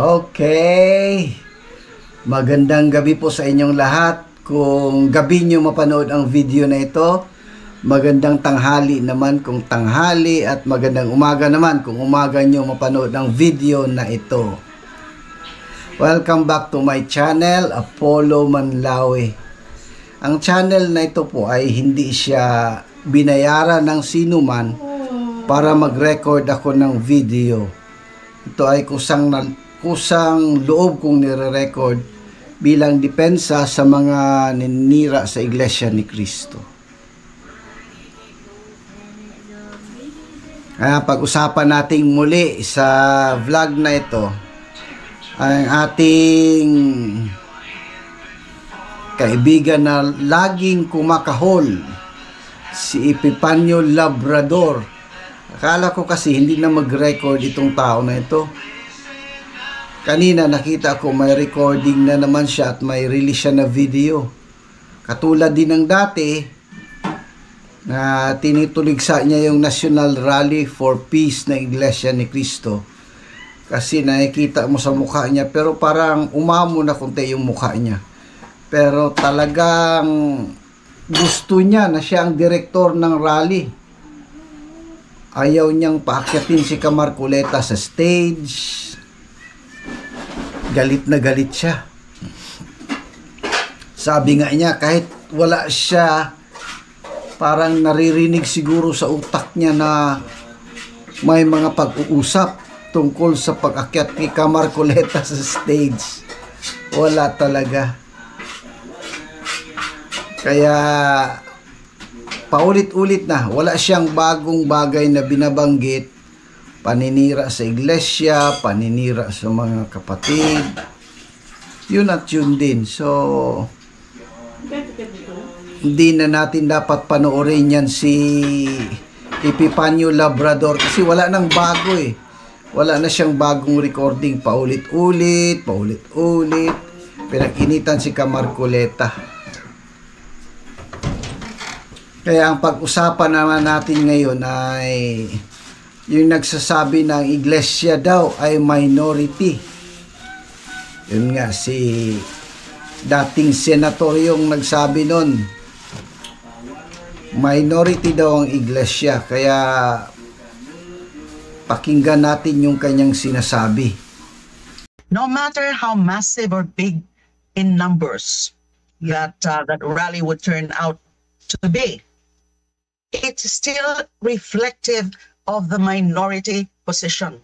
Okay. Magandang gabi po sa inyong lahat. Kung gabi nyo mapanood ang video na ito, magandang tanghali naman kung tanghali, at magandang umaga naman kung umaga nyo mapanood ang video na ito. Welcome back to my channel, Apollo Manlawi. Ang channel na ito po ay hindi siya binayaran ng sinuman para mag-record ako ng video. Ito ay kusang loob kong nire-record bilang depensa sa mga ninira sa Iglesia ni Cristo. Pag-usapan natin muli sa vlog na ito ang ating kaibigan na laging kumakahol, si Epipanyo Labrador. Akala ko kasi hindi na mag-record itong tao na ito. Kanina nakita ko may recording na naman siya at may release siya na video. Katulad din ng dati na tinituligsa niya yung National Rally for Peace ng Iglesia ni Cristo. Kasi nakikita mo sa mukha niya, pero parang umamo na konti yung mukha niya. Pero talagang gusto niya na siya ang direktor ng rally. Ayaw niyang paakyatin si Camarcoleta sa stage. Galit na galit siya. Sabi nga niya, kahit wala siya, parang naririnig siguro sa utak niya na may mga pag-uusap tungkol sa pag-akyat ni Camarcoleta sa stage. Wala talaga. Kaya paulit-ulit na, wala siyang bagong bagay na binabanggit. Paninira sa iglesia, paninira sa mga kapatid. Yun at yun din. So, hindi na natin dapat panoorin yan si Epipanyo Labrador kasi wala nang bago eh. Wala na siyang bagong recording. Paulit-ulit, paulit-ulit. Pinag-initan si Camarcoleta. Kaya ang pag-usapan naman natin ngayon ay yung nagsasabi ng iglesia daw ay minority. Yun nga, si dating senator yung nagsabi nun. Minority daw ang iglesia. Kaya pakinggan natin yung kanyang sinasabi. No matter how massive or big in numbers that rally would turn out to be, it's still reflective of the minority position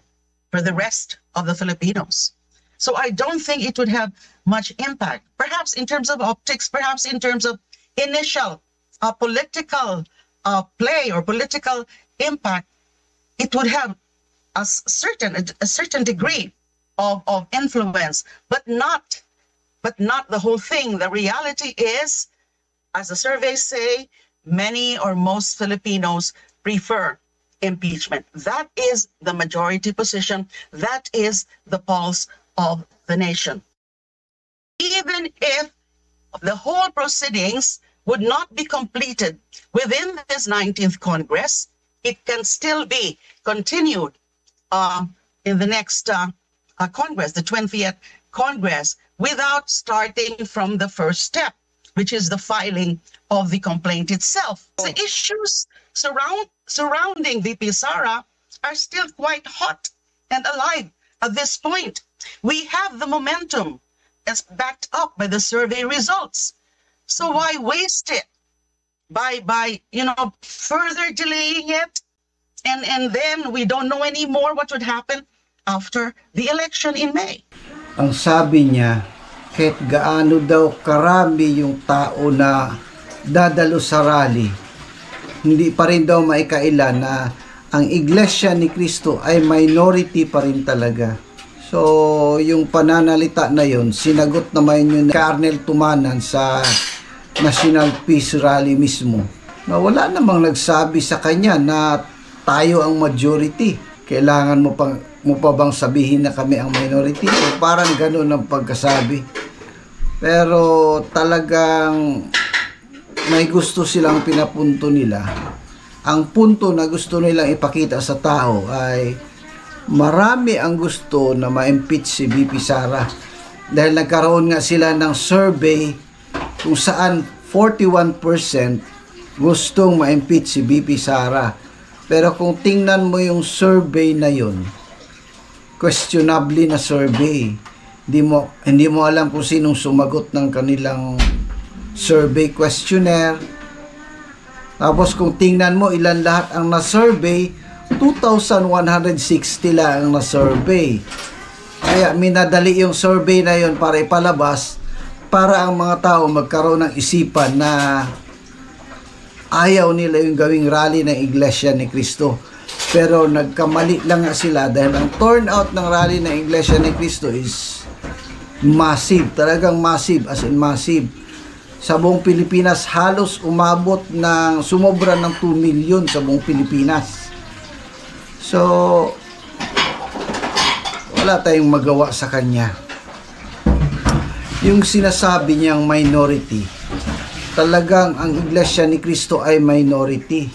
for the rest of the Filipinos. So I don't think it would have much impact. Perhaps in terms of optics, perhaps in terms of initial political play or political impact, it would have a certain degree of influence, but not the whole thing. The reality is, as the surveys say, many or most Filipinos prefer impeachment. That is the majority position. That is the pulse of the nation. Even if the whole proceedings would not be completed within this 19th Congress, it can still be continued in the next Congress, the 20th Congress, without starting from the first step, which is the filing of the complaint itself. The issues surrounding VP Sara are still quite hot and alive at this point. We have the momentum as backed up by the survey results. So why waste it by further delaying it? And then we don't know anymore what would happen after the election in May. Ang sabi niya, kahit gaano daw karami yung tao na dadalo sa rally, hindi pa rin daw maikailan na ang Iglesia ni Cristo ay minority pa rin talaga. So, yung pananalita na yun, sinagot naman yun ni Colonel Tumanan sa National Peace Rally mismo. Na wala namang nagsabi sa kanya na tayo ang majority. Kailangan mo pa bang sabihin na kami ang minority? So, parang ganun ang pagkasabi. Pero talagang may gusto silang pinapunto nila. Ang punto na gusto nilang ipakita sa tao ay marami ang gusto na ma-impeach si VP Sara dahil nagkaroon nga sila ng survey kung saan 41% gustong ma-impeach si VP Sara. Pero kung tingnan mo yung survey na yun, questionably na survey. Hindi mo alam kung sinong sumagot ng kanilang survey questionnaire. Tapos kung tingnan mo ilan lahat ang na-survey, 2,160 lang ang na-survey. Kaya minadali yung survey na yun para ipalabas para ang mga tao magkaroon ng isipan na ayaw nila yung gawing rally ng Iglesia ni Cristo. Pero nagkamali lang nga sila dahil ang turnout ng rally ng Iglesia ni Cristo is massive, talagang massive, as in massive. Sa buong Pilipinas, halos umabot ng sumobra ng 2 million sa buong Pilipinas. So, wala tayong magawa sa kanya. Yung sinasabi niyang minority, talagang ang Iglesia ni Cristo ay minority.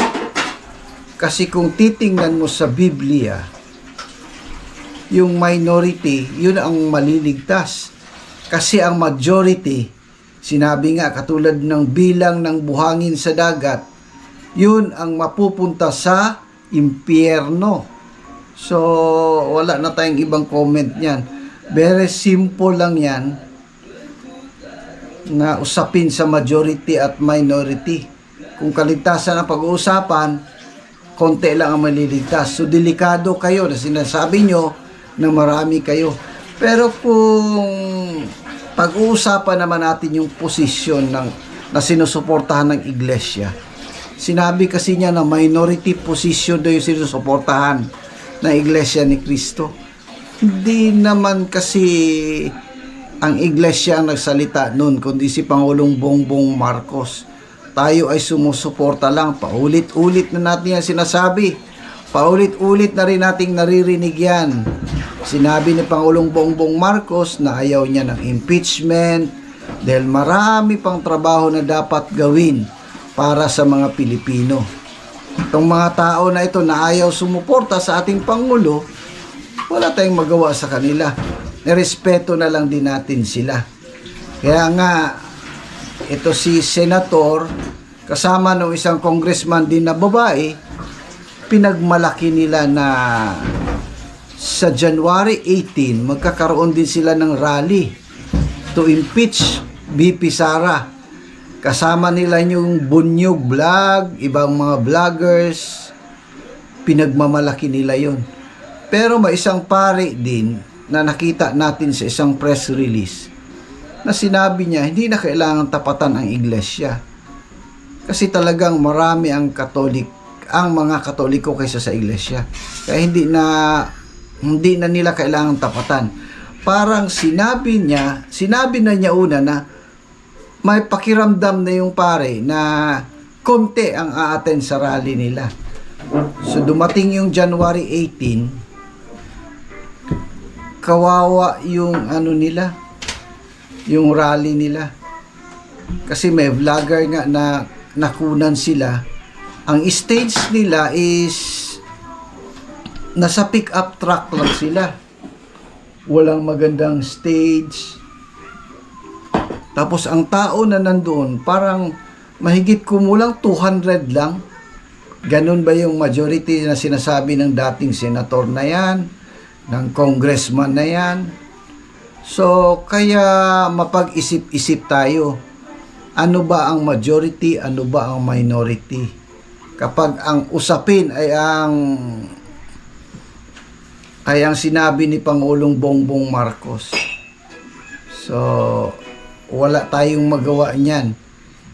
Kasi kung titingnan mo sa Biblia, yung minority, yun ang maliligtas. Kasi ang majority, sinabi nga katulad ng bilang ng buhangin sa dagat, yun ang mapupunta sa impyerno. So, wala na tayong ibang comment niyan. Very simple lang yan na usapin sa majority at minority. Kung kaligtasan ang pag-uusapan, konti lang ang maliligtas. So, delikado kayo na sinasabi nyo na marami kayo. Pero kung pag-uusapan naman natin yung posisyon na sinusuportahan ng iglesia, sinabi kasi niya na minority position daw yung sinusuportahan ng Iglesia ni Cristo. Hindi naman kasi ang iglesia ang nagsalita noon, kundi si Pangulong Bongbong Marcos. Tayo ay sumusuporta lang. Paulit-ulit na natin yan sinasabi. Paulit-ulit na rin nating naririnig yan. Sinabi ni Pangulong Bongbong Marcos na ayaw niya ng impeachment dahil marami pang trabaho na dapat gawin para sa mga Pilipino. Itong mga tao na ito na ayaw sumuporta sa ating Pangulo, wala tayong magawa sa kanila. Nirespeto na lang din natin sila. Kaya nga, ito si Senator, kasama ng isang congressman din na babae, pinagmalaki nila na sa January 18, magkakaroon din sila ng rally to impeach VP Sara. Kasama nila yung Bunyog Vlog, ibang mga vloggers, pinagmamalaki nila yon. Pero may isang pare din na nakita natin sa isang press release na sinabi niya hindi na kailangan tapatan ang iglesia. Kasi talagang marami ang mga Katoliko kaysa sa iglesia. Kaya hindi na nila kailangan tapatan. Parang sinabi na niya una na may pakiramdam na yung pare na konti ang a-attend sa rally nila. So dumating yung January 18, kawawa yung yung rally nila. Kasi may vlogger nga na nakunan sila. Ang stage nila is nasa pick-up truck lang sila. Walang magandang stage. Tapos ang tao na nandoon, parang mahigit kumulang 200 lang. Ganun ba yung majority na sinasabi ng dating senator na yan, ng congressman na yan? So, kaya mapag-isip-isip tayo. Ano ba ang majority, ano ba ang minority? Kapag ang usapin ay ang sinabi ni Pangulong Bongbong Marcos. So, wala tayong magawa niyan.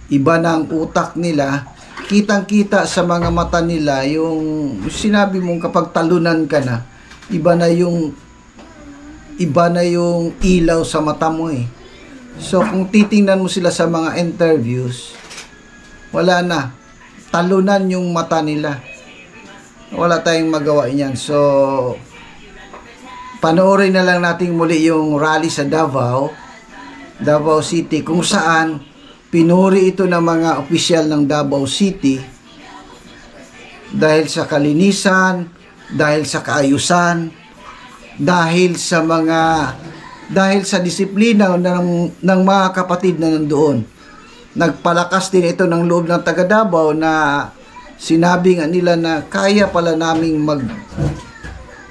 Iba na ang utak nila. Kitang-kita sa mga mata nila yung sinabi mong kapag talunan ka na, iba na yung ilaw sa mata mo eh. So, kung titingnan mo sila sa mga interviews, wala na. Talunan yung mata nila. Wala tayong magawa niyan. So, panoorin na lang natin muli yung rally sa Davao City, kung saan pinuri ito ng mga opisyal ng Davao City dahil sa kalinisan, dahil sa kaayusan, dahil sa disiplina ng mga kapatid na nandoon. Nagpalakas din ito ng loob ng taga Davao na sinabi nga nila na kaya pala naming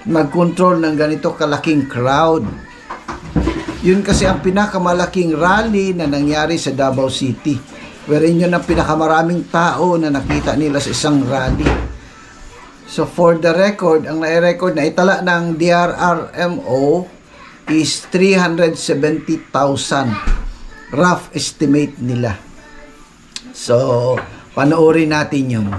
mag-control ng ganito kalaking crowd. Yun kasi ang pinakamalaking rally na nangyari sa Davao City. Wherein yun ang pinakamaraming tao na nakita nila sa isang rally. So for the record, ang nai-record na itala ng DRRMO is 370,000. Rough estimate nila. So, panoorin natin yun.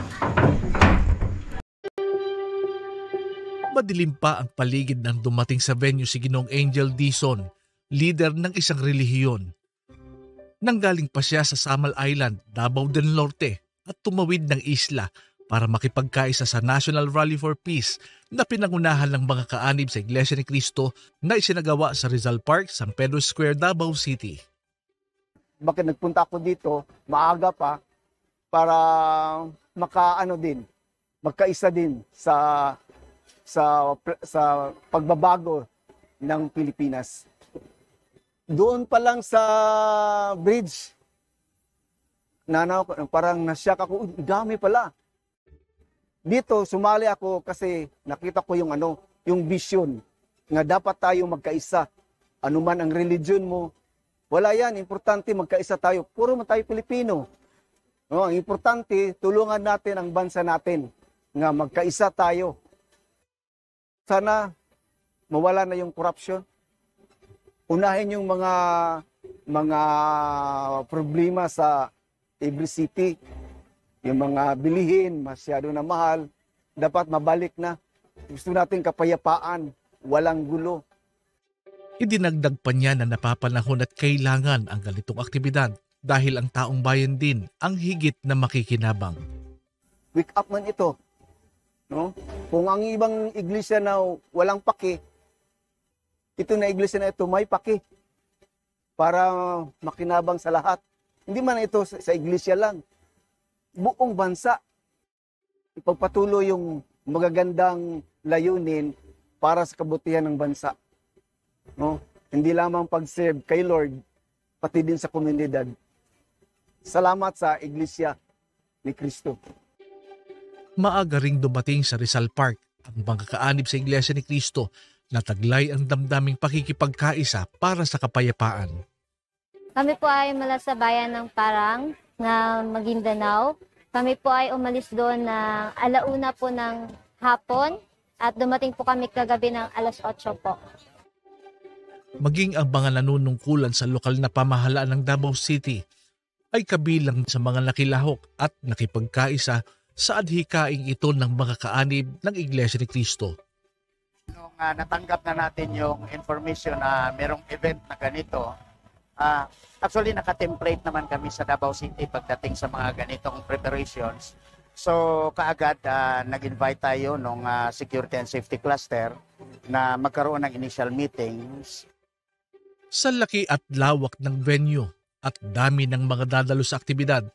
Madilim pa ang paligid nang dumating sa venue si Ginoong Angel Dizon, leader ng isang relihiyon. Nanggaling pa siya sa Samal Island, Davao del Norte at tumawid ng isla para makipagkaisa sa National Rally for Peace na pinangunahan ng mga kaanib sa Iglesia ni Cristo na isinagawa sa Rizal Park, San Pedro Square, Davao City. Bakit nagpunta ako dito, maaga pa, para magkaisa din sa pagbabago ng Pilipinas. Doon pa lang sa bridge, parang nasyak ako, dami pala. Dito, sumali ako kasi nakita ko yung vision nga dapat tayo magkaisa. Ano man ang religion mo, wala yan. Importante magkaisa tayo. Puro man tayo Pilipino. No, ang importante, tulungan natin ang bansa natin nga magkaisa tayo. Sana mawala na yung corruption. Unahin yung mga problema sa every city. Yung mga bilihin, masyado na mahal. Dapat mabalik na. Gusto natin kapayapaan, walang gulo. Idinagdag pa niya na napapanahon at kailangan ang ganitong aktibidad dahil ang taong bayan din ang higit na makikinabang. Wake up man ito. No? Kung ang ibang iglesia na walang paki, ito na iglesia na ito may paki para makinabang sa lahat. Hindi man ito sa iglesia lang. Buong bansa. Ipagpatuloy yung magagandang layunin para sa kabutihan ng bansa. No? Hindi lamang pag-serve kay Lord, pati din sa komunidad. Salamat sa Iglesia ni Cristo. Maaga ring dumating sa Rizal Park ang mga kaanib sa Iglesia ni Cristo na taglay ang damdaming pakikipagkaisa para sa kapayapaan. Kami po ay mula sa bayan ng Parang na Maguindanao. Kami po ay umalis doon ng alauna po ng hapon at dumating po kami kagabi ng alas 8 po. Maging ang mga nanunungkulan sa lokal na pamahalaan ng Davao City ay kabilang sa mga nakilahok at nakipagkaisa sa adhikaing ito ng mga kaanib ng Iglesia ni Cristo. Nung natanggap na natin yung information na merong event na ganito, actually naka-template naman kami sa Davao City pagdating sa mga ganitong preparations. So kaagad nag-invite tayo nung Security and Safety Cluster na magkaroon ng initial meetings. Sa laki at lawak ng venue at dami ng mga dadalo sa aktibidad,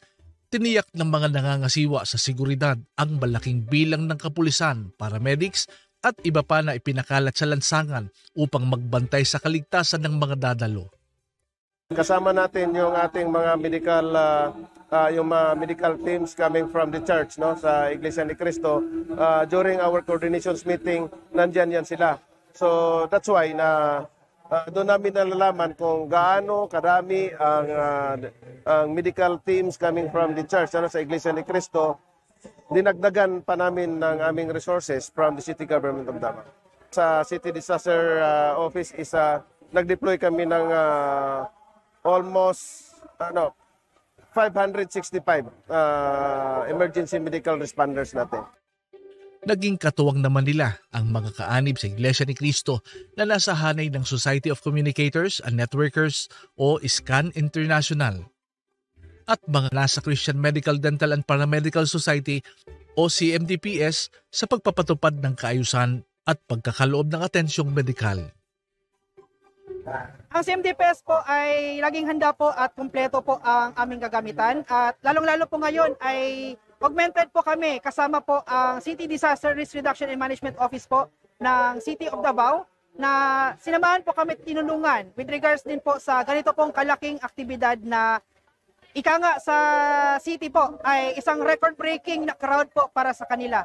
tiniyak ng mga nangangasiwa sa seguridad ang malaking bilang ng kapulisan, paramedics at iba pa na ipinakalat sa lansangan upang magbantay sa kaligtasan ng mga dadalo. Kasama natin yung ating mga medical teams coming from the church, no, sa Iglesia ni Cristo. During our coordinations meeting, nandyan yan sila. So that's why doon namin nalalaman kung gaano karami ang medical teams coming from the church, sa Iglesia ni Cristo. Dinagdagan pa namin ng aming resources from the city government of Davao. Sa City Disaster Office nag-deploy kami ng almost 565 emergency medical responders natin. Naging katuwang naman nila ang mga kaanib sa Iglesia ni Cristo na nasa hanay ng Society of Communicators and Networkers o SCAN International at mga nasa Christian Medical, Dental and Paramedical Society o CMDPS sa pagpapatupad ng kaayusan at pagkakaloob ng atensyong medikal. Ang CMDPS po ay laging handa po at kumpleto po ang aming gagamitan at lalong-lalo po ngayon ay augmented po kami kasama po ang City Disaster Risk Reduction and Management Office po ng City of Davao na sinamahan po kami tinulungan with regards din po sa ganito pong kalaking aktibidad na ika nga sa city po ay isang record-breaking na crowd po para sa kanila.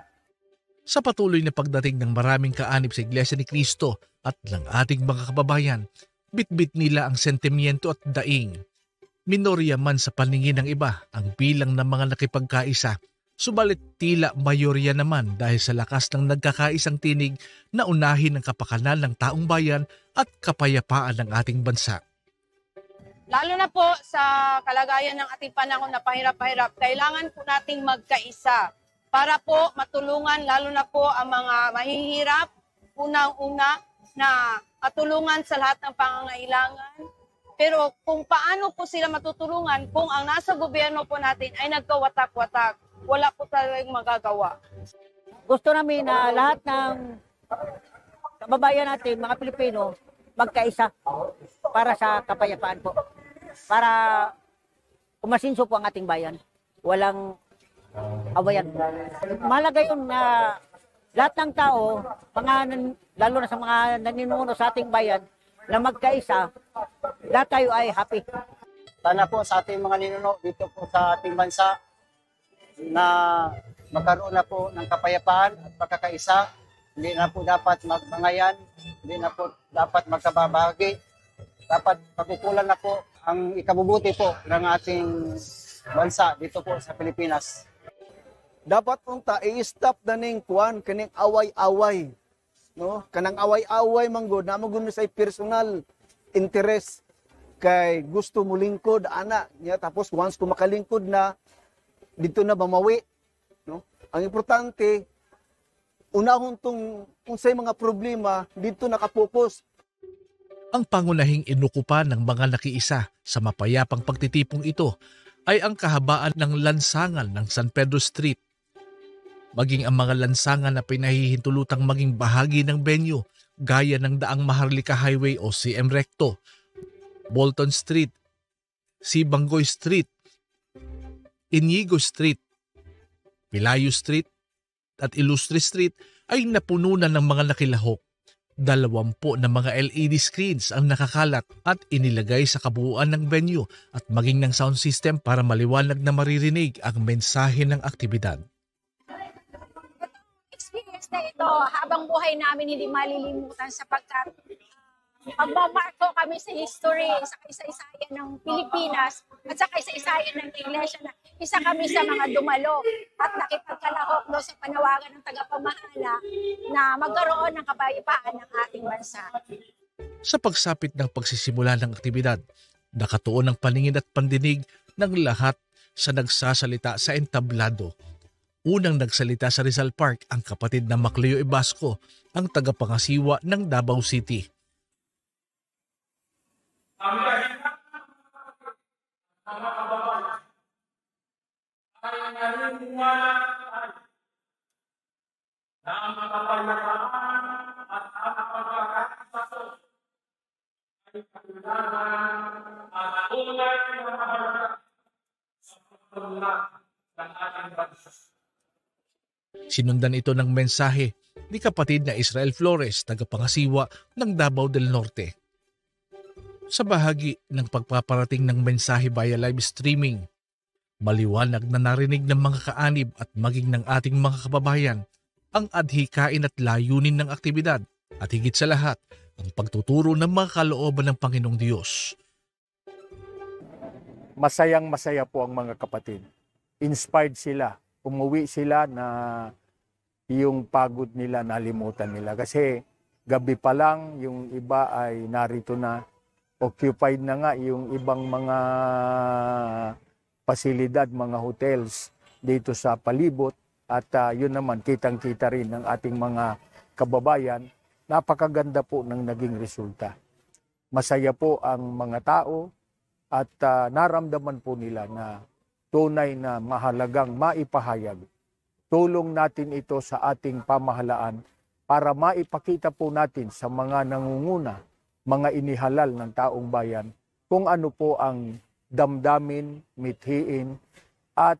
Sa patuloy na pagdating ng maraming kaanib sa Iglesia ni Cristo at ng ating mga kababayan, bitbit nila ang sentimiento at daing. Minorya man sa paningin ng iba ang bilang ng mga nakipagkaisa, subalit tila mayorya naman dahil sa lakas ng nagkakaisang tinig na unahin ang kapakanan ng taong bayan at kapayapaan ng ating bansa. Lalo na po sa kalagayan ng ating panahon na pahirap-pahirap, kailangan po nating magkaisa para po matulungan lalo na po ang mga mahihirap, unang-una na matulungan sa lahat ng pangangailangan. Pero kung paano po sila matutulungan kung ang nasa gobyerno po natin ay nagkawatak-watak, wala po talagang magagawa. Gusto namin na lahat ng kababayan natin, mga Pilipino, magkaisa para sa kapayapaan po. Para umasinso po ang ating bayan. Walang awayan. Mahalaga yun na lahat ng tao, lalo na sa mga naninuno sa ating bayan, na magkaisa, lahat tayo ay happy. Sana po sa ating mga ninuno dito po sa ating bansa na magkaroon na po ng kapayapaan at pagkakaisa. Hindi na po dapat magbangayan, hindi na po dapat magkababahagi. Dapat pagkukulan na po ang ikabubuti po ng ating bansa dito po sa Pilipinas. Dapat unta i-stop na ning kuan kaning away-away. No? Kanang away-away manggod na magud sa personal interest kay gusto mo lingkod ana niya tapos once ko makalingkod na dito na bamawi, no? Ang importante unahon tong unsay mga problema dito nakapokus. Ang pangunahing inukupan ng mga nakiisa sa mapayapang pagtitipong ito ay ang kahabaan ng lansangan ng San Pedro Street. Maging ang mga lansangan na pinahihintulutang maging bahagi ng venue gaya ng Daang Maharlika Highway o CM Recto, Bolton Street, Sibanggoy Street, Inigo Street, Pilayo Street at Ilustre Street ay napununan ng mga nakilahok. 20 na mga LED screens ang nakakalat at inilagay sa kabuuan ng venue at maging ng sound system para maliwanag na maririnig ang mensahe ng aktibidad. Experience na ito habang buhay namin hindi malilimutan sapagkat magmamarko kami sa history, sa isa-isayan ng Pilipinas at sa isa-isayan ng Iglesia na isa kami sa mga dumalo at nakipagkalahok doon sa panawagan ng tagapamahala na magkaroon ng kapayapaan ng ating bansa. Sa pagsapit ng pagsisimula ng aktibidad, nakatuon ang paningin at pandinig ng lahat sa nagsasalita sa entablado. Unang nagsalita sa Rizal Park ang kapatid na Macleo Ibasco, ang tagapangasiwa ng Davao City. Sinundan ito ng mensahe ni kapatid na Israel Flores, tagapangasiwa ng Davao del Norte. Sa bahagi ng pagpaparating ng mensahe via live streaming, maliwanag na narinig ng mga kaanib at maging ng ating mga kababayan ang adhikain at layunin ng aktibidad at higit sa lahat ang pagtuturo ng mga kalooban ng Panginoong Diyos. Masayang-masaya po ang mga kapatid. Inspired sila. Umuwi sila na yung pagod nila nalimutan nila. Kasi gabi pa lang yung iba ay narito na. Occupied na nga yung ibang mga pasilidad, mga hotels dito sa palibot. At yun naman, kitang-kita rin ng ating mga kababayan. Napakaganda po ng naging resulta. Masaya po ang mga tao at naramdaman po nila na tunay na mahalagang maipahayag. Tulong natin ito sa ating pamahalaan para maipakita po natin sa mga nangunguna, mga inihalal ng taong bayan, kung ano po ang damdamin, mithiin, at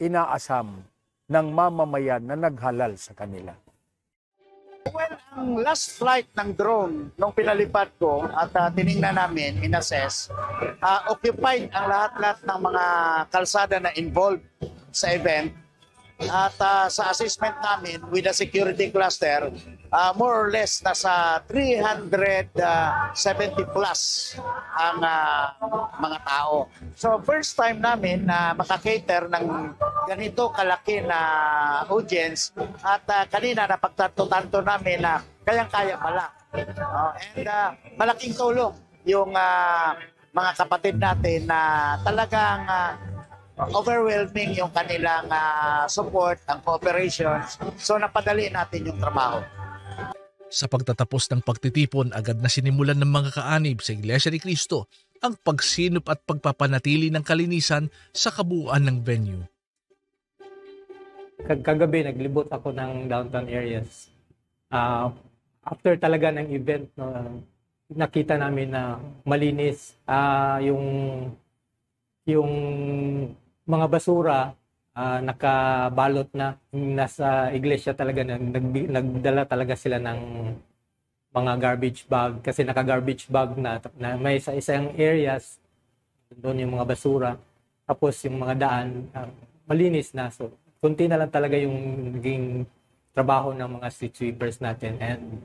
inaasam ng mamamayan na naghalal sa kanila. Well, ang last flight ng drone nung pinalipad ko at tiningnan namin, in-assess, occupied ang lahat-lahat ng mga kalsada na involved sa event. At sa assessment namin with the security cluster, more or less nasa 370 plus ang mga tao. So first time namin na makakater ng ganito kalaki na audience at kanina napagtanto-tanto namin na kayang-kaya pala. And malaking tulong yung mga kapatid natin na talagang overwhelming yung kanilang support, ang cooperations. So napadali natin yung trabaho. Sa pagtatapos ng pagtitipon, agad na sinimulan ng mga kaanib sa Iglesia ni Cristo ang pagsinop at pagpapanatili ng kalinisan sa kabuuan ng venue. Kagabi, naglibot ako ng downtown areas. After talaga ng event, nakita namin na malinis yung mga basura, nakabalot na. Nasa iglesia talaga, nagdala talaga sila ng mga garbage bag kasi naka-garbage bag na may sa isang areas doon yung mga basura, tapos yung mga daan malinis na. So kunti na lang talaga yung naging trabaho ng mga street sweepers natin. And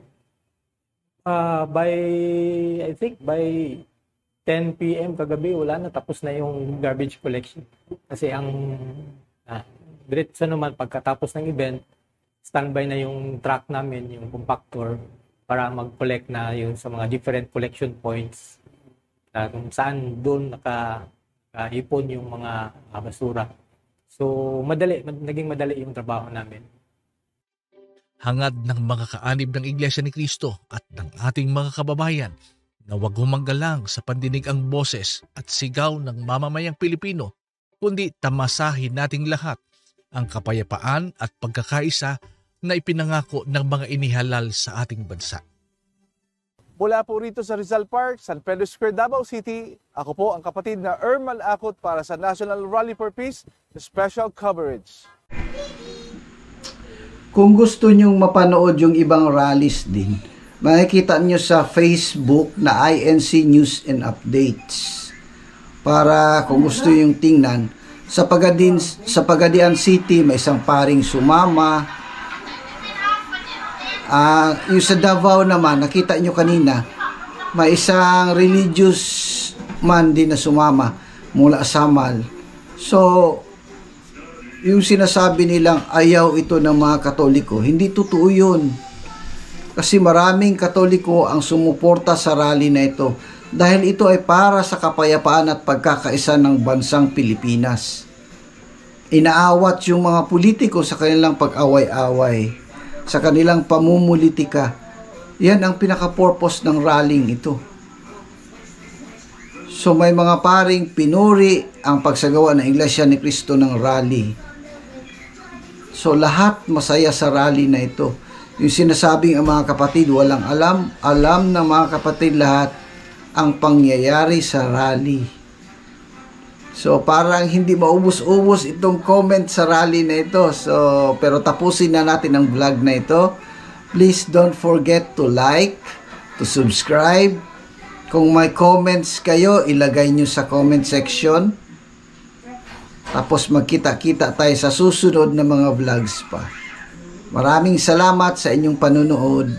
I think by 10 p.m. kagabi, wala na, tapos na yung garbage collection. Kasi ang diretso naman pagkatapos ng event, standby na yung truck namin, yung compactor, para mag-collect na yung sa mga different collection points kung saan doon nakaipon yung mga basura. So naging madali yung trabaho namin. Hangad ng mga kaanib ng Iglesia ni Cristo at ng ating mga kababayan na huwag humanggalang sa pandinig ang boses at sigaw ng mamamayang Pilipino, kundi tamasahin nating lahat ang kapayapaan at pagkakaisa na ipinangako ng mga inihalal sa ating bansa. Mula po rito sa Rizal Park, San Pedro Square, Davao City, ako po ang kapatid na Ermal Akot para sa National Rally for Peace Special Coverage. Kung gusto nyong mapanood yung ibang rallies din, makikita nyo sa Facebook na INC News and Updates. Para kung gusto yung tingnan, sa Pagadian City may isang paring sumama. Yung sa Davao naman, nakita nyo kanina, may isang religious man din na sumama mula Samal. So, yung sinasabi nilang ayaw ito ng mga Katoliko, hindi totoo yun. Kasi maraming Katoliko ang sumuporta sa rally na ito dahil ito ay para sa kapayapaan at pagkakaisa ng bansang Pilipinas. Inaawat yung mga politiko sa kanilang pag-away-away, sa kanilang pamumulitika. Yan ang pinaka-purpose ng rallying ito. So may mga paring pinuri ang pagsagawa ng Iglesia ni Cristo ng rally. So lahat masaya sa rally na ito. Yung sinasabing ang mga kapatid walang alam ng mga kapatid lahat ang pangyayari sa rally. So parang hindi maubos-ubos itong comment sa rally na ito. So pero tapusin na natin ang vlog na ito. Please don't forget to like, to subscribe. Kung may comments kayo, ilagay nyo sa comment section. Tapos magkita-kita tayo sa susunod na mga vlogs pa. Maraming salamat sa inyong panunood.